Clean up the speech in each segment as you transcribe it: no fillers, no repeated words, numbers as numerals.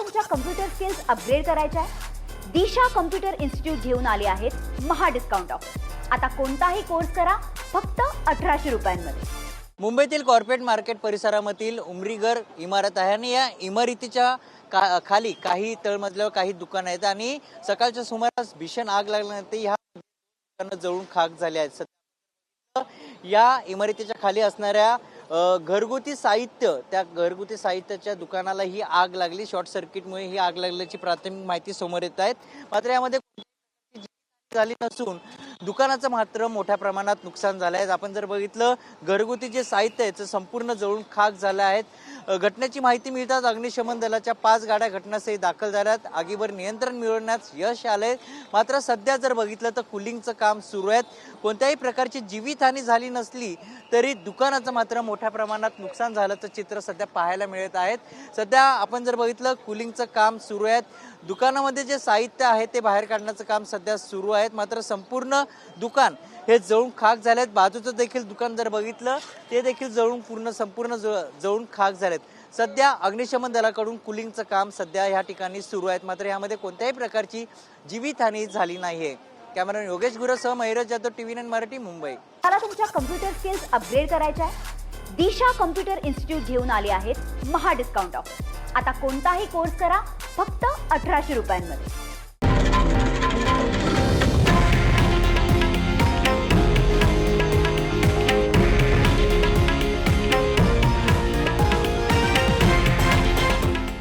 तुमच्या computer skills upgrade करायच्या आहे? दिशा कम्प्युटर इन्स्टिट्यूट घेऊन आले आहेत महा डिस्काउंट ऑफर. आता कोणताही कोर्स करा फक्त 1800 रुपयांमध्ये. मुंबईतील कॉर्पोरेट मार्केट परिसरामधील उमरीगर इमारत आहे आणि या इमारतीच्या खाली काही तळमजल्यावर काही दुकानं आहेत आणि सकाळच्या सुमारास भीषण आग लागल्यानंतर ह्या दुकानं जळून खाक झाले आहेत. या इमारतीच्या खाली असणाऱ्या घरगुती साहित्य, त्या घरगुती साहित्याच्या दुकानाला ही आग लागली. शॉर्ट सर्किटमुळे ही आग लागल्याची प्राथमिक माहिती समोर येत आहेत. मात्र यामध्ये झाली नसून दुकानाचं मात्र मोठ्या प्रमाणात नुकसान झालं आहे. आपण जर बघितलं घरगुती जे साहित्य आहे ते संपूर्ण जळून खाक झालं आहे. घटनेची माहिती मिळताच अग्निशमन दलाच्या 5 गाड्या घटनास्थळी दाखल झाल्यात. आगीवर नियंत्रण मिळवण्यास यश आलंय. मात्र सध्या जर बघितलं तर कुलिंगचं काम सुरू आहे. कोणत्याही प्रकारची जीवितहानी झाली नसली तरी दुकानाचं मात्र मोठ्या प्रमाणात नुकसान झाल्याचं चित्र सध्या पाहायला मिळत आहेत. सध्या आपण जर बघितलं कुलिंगचं काम सुरू आहे. दुकानामध्ये जे साहित्य आहे ते बाहेर काढण्याचं काम सध्या सुरू आहे. मात्र संपूर्ण दुकान हे जळून खाक झालेत. बाजूचं देखील दुकान जर बघितलं ते देखील संपूर्ण जळून खाक झालेत. सध्या अग्निशमन दलाकडून कुलिंगचं काम सध्या या ठिकाणी सुरू आहे. मात्र यामध्ये कोणत्याही प्रकारची जीवितहानी झाली नाहीये. कॅमेरामॅन योगेश गुरसह महिरज जाधव, TV9 मराठी, मुंबई. मला तुमच्या कम्प्युटर स्किल्स अपग्रेड करायच्या आहे? दिशा कम्प्युटर इन्स्टिट्यूट घेऊन आले आहेत महा डिस्काउंट ऑफर. आता कोणताही कोर्स करा फक्त 1800 रुपयांमध्ये.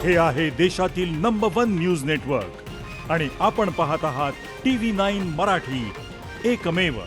हे आहे देशातील नंबर 1 न्यूज नेटवर्क आणि आपण पाहत आहात TV9 मराठी, एकमेव.